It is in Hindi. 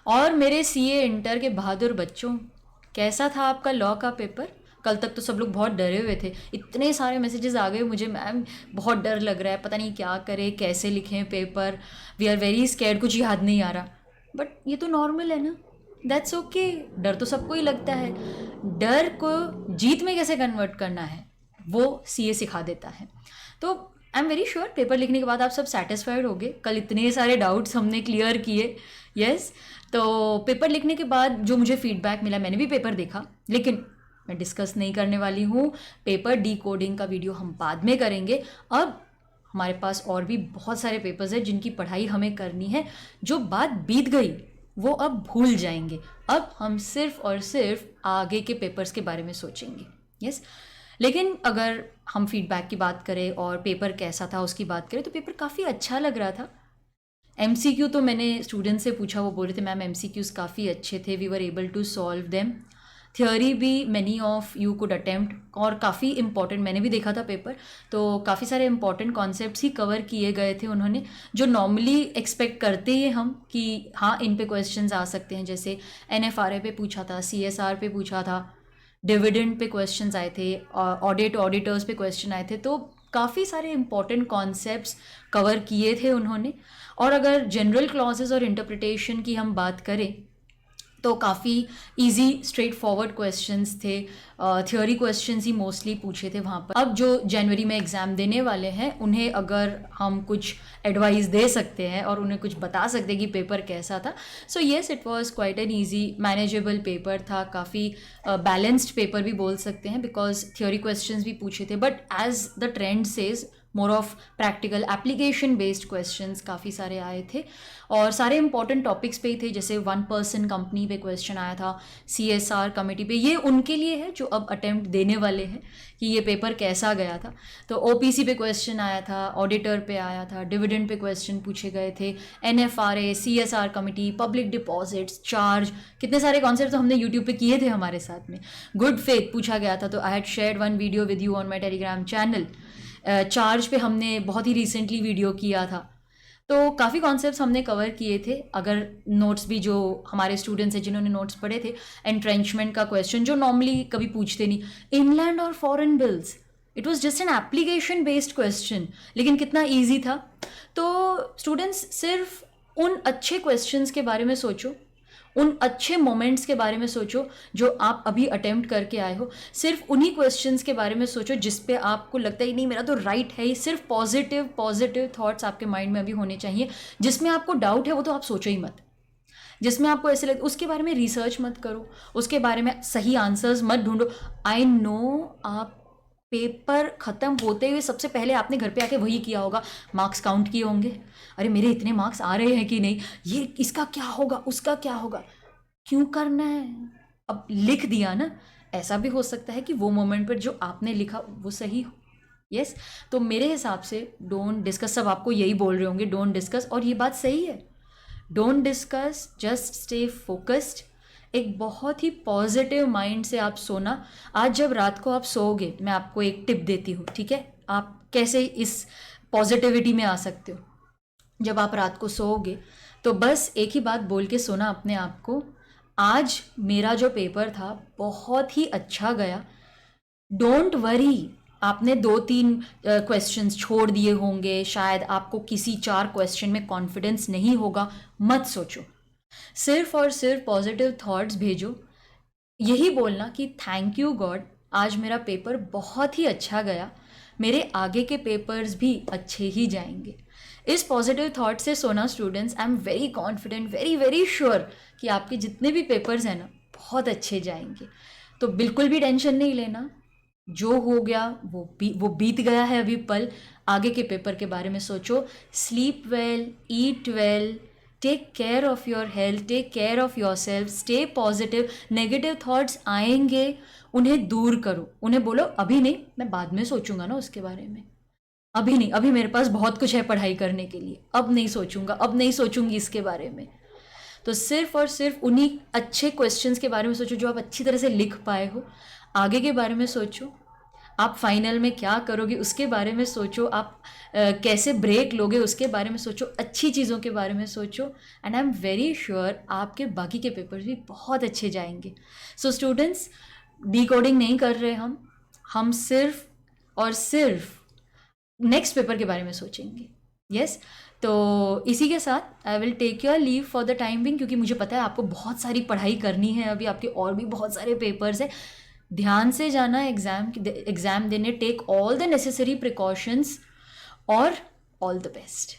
और मेरे सीए इंटर के बहादुर बच्चों, कैसा था आपका लॉ का पेपर? कल तक तो सब लोग बहुत डरे हुए थे, इतने सारे मैसेजेस आ गए मुझे, मैम बहुत डर लग रहा है, पता नहीं क्या करें, कैसे लिखें paper, we are very scared, कुछ याद नहीं आ रहा। बट ये तो नॉर्मल है ना, दैट्स ओके। डर तो सबको ही लगता है, डर को जीत में कैसे कन्वर्ट करना है वो सीए सिखा देता है। तो I am very sure paper लिखने के बाद आप सब सेटिस्फाइड होगे, कल इतने सारे डाउट्स हमने क्लियर किए। यस, तो पेपर लिखने के बाद जो मुझे फीडबैक मिला, मैंने भी पेपर देखा, लेकिन मैं डिस्कस नहीं करने वाली हूँ। पेपर डी कोडिंग का वीडियो हम बाद में करेंगे। अब हमारे पास और भी बहुत सारे पेपर्स हैं जिनकी पढ़ाई हमें करनी है। जो बात बीत गई वो अब भूल जाएंगे, अब हम सिर्फ और सिर्फ आगे के पेपर्स के बारे में सोचेंगे। यस, लेकिन अगर हम फीडबैक की बात करें और पेपर कैसा था उसकी बात करें, तो पेपर काफ़ी अच्छा लग रहा था। एमसीक्यू तो मैंने स्टूडेंट से पूछा, वो बोल रहे थे मैम एमसीक्यूज़ काफ़ी अच्छे थे, we were able to solve them. Theory भी many of you could attempt, और काफ़ी इंपॉर्टेंट, मैंने भी देखा था पेपर, तो काफ़ी सारे इंपॉर्टेंट कॉन्सेप्ट्स ही कवर किए गए थे उन्होंने, जो नॉर्मली एक्सपेक्ट करते हैं हम कि हाँ इन पे क्वेश्चंस आ सकते हैं। जैसे एनएफआरए पे पूछा था, सीएसआर पे पूछा था, डिविडेंड पे क्वेश्चंस आए थे, ऑडिटर्स पे क्वेश्चन आए थे, तो काफ़ी सारे इंपॉर्टेंट कॉन्सेप्ट्स कवर किए थे उन्होंने। और अगर जनरल क्लॉजेज और इंटरप्रिटेशन की हम बात करें तो काफ़ी इजी स्ट्रेट फॉरवर्ड क्वेश्चंस थे, थ्योरी क्वेश्चंस ही मोस्टली पूछे थे वहाँ पर। अब जो जनवरी में एग्ज़ाम देने वाले हैं उन्हें अगर हम कुछ एडवाइस दे सकते हैं और उन्हें कुछ बता सकते हैं कि पेपर कैसा था, so yes it was quite an easy manageable paper था, काफ़ी बैलेंस्ड पेपर भी बोल सकते हैं, बिकॉज थ्योरी क्वेश्चंस भी पूछे थे, but as the trend says more of practical application based questions काफ़ी सारे आए थे, और सारे इंपॉर्टेंट टॉपिक्स पे ही थे। जैसे 1% कंपनी पे क्वेश्चन आया था, सीएसआर कमेटी पे, ये उनके लिए है जो अब अटेम्प्ट देने वाले हैं कि ये पेपर कैसा गया था। तो ओपीसी पे क्वेश्चन आया था, ऑडिटर पे आया था, डिविडेंड पे क्वेश्चन पूछे गए थे, NFRA, CSR committee, public deposits, charge, कितने सारे कॉन्सेप्ट तो हमने यूट्यूब पे किए थे हमारे साथ में। गुड फेथ पूछा गया था, तो I had shared one video with you on my Telegram channel. Charge पे हमने बहुत ही रिसेंटली वीडियो किया था। तो काफ़ी कॉन्सेप्ट्स हमने कवर किए थे। अगर नोट्स भी, जो हमारे स्टूडेंट्स हैं जिन्होंने नोट्स पढ़े थे, एंट्रेंचमेंट का क्वेश्चन जो नॉर्मली कभी पूछते नहीं, इनलैंड और foreign bills, it was just an application based question, लेकिन कितना ईजी था। तो स्टूडेंट्स सिर्फ उन अच्छे क्वेश्चंस के बारे में सोचो, उन अच्छे मोमेंट्स के बारे में सोचो जो आप अभी अटेम्प्ट करके आए हो, सिर्फ उन्हीं क्वेश्चंस के बारे में सोचो जिस पे आपको लगता है नहीं मेरा तो राइट है। सिर्फ पॉजिटिव पॉजिटिव थॉट्स आपके माइंड में अभी होने चाहिए। जिसमें आपको डाउट है वो तो आप सोचो ही मत, जिसमें आपको ऐसे लगे उसके बारे में रिसर्च मत करो, उसके बारे में सही आंसर्स मत ढूंढो। आई नो आप पेपर ख़त्म होते हुए सबसे पहले आपने घर पे आके वही किया होगा, मार्क्स काउंट किए होंगे, अरे मेरे इतने मार्क्स आ रहे हैं कि नहीं, ये इसका क्या होगा, उसका क्या होगा, क्यों करना है, अब लिख दिया ना। ऐसा भी हो सकता है कि वो मोमेंट पर जो आपने लिखा वो सही हो। यस, तो मेरे हिसाब से डोंट डिस्कस, सब आपको यही बोल रहे होंगे डोंट डिस्कस, और ये बात सही है, don't discuss, just stay focused. एक बहुत ही पॉजिटिव माइंड से आप सोना। आज जब रात को आप सोओगे, मैं आपको एक टिप देती हूँ, ठीक है, आप कैसे इस पॉजिटिविटी में आ सकते हो। जब आप रात को सोओगे तो बस एक ही बात बोल के सोना अपने आप को, आज मेरा जो पेपर था बहुत ही अच्छा गया। डोंट वरी, आपने 2-3 क्वेश्चंस छोड़ दिए होंगे, शायद आपको किसी 4 क्वेश्चन में कॉन्फिडेंस नहीं होगा, मत सोचो, सिर्फ और सिर्फ पॉजिटिव थॉट्स भेजो। यही बोलना कि थैंक यू गॉड, आज मेरा पेपर बहुत ही अच्छा गया, मेरे आगे के पेपर्स भी अच्छे ही जाएंगे। इस पॉजिटिव थॉट से सोना students, I am very confident, very very sure कि आपके जितने भी पेपर्स हैं ना बहुत अच्छे जाएंगे। तो बिल्कुल भी टेंशन नहीं लेना, जो हो गया वो बीत गया है अभी पल। आगे के पेपर के बारे में सोचो, sleep well, eat well, take care of your health, take care of your self, stay positive. Negative thoughts आएंगे, उन्हें दूर करो, उन्हें बोलो अभी नहीं, मैं बाद में सोचूंगा ना उसके बारे में, अभी नहीं, अभी मेरे पास बहुत कुछ है पढ़ाई करने के लिए, अब नहीं सोचूंगा, अब नहीं सोचूंगी इसके बारे में। तो सिर्फ और सिर्फ उन्हीं अच्छे क्वेश्चंस के बारे में सोचो जो आप अच्छी तरह से लिख पाए हो। आगे के बारे में सोचो, आप फाइनल में क्या करोगे उसके बारे में सोचो, आप कैसे ब्रेक लोगे उसके बारे में सोचो, अच्छी चीज़ों के बारे में सोचो, and I am very sure आपके बाकी के पेपर्स भी बहुत अच्छे जाएंगे। सो स्टूडेंट्स, डिकोडिंग नहीं कर रहे हम सिर्फ और सिर्फ नेक्स्ट पेपर के बारे में सोचेंगे। यस, तो इसी के साथ I will take your leave for the time being, क्योंकि मुझे पता है आपको बहुत सारी पढ़ाई करनी है, अभी आपके और भी बहुत सारे पेपर्स हैं। ध्यान से जाना एग्ज़ाम देने, take all the necessary precautions, और ऑल द बेस्ट।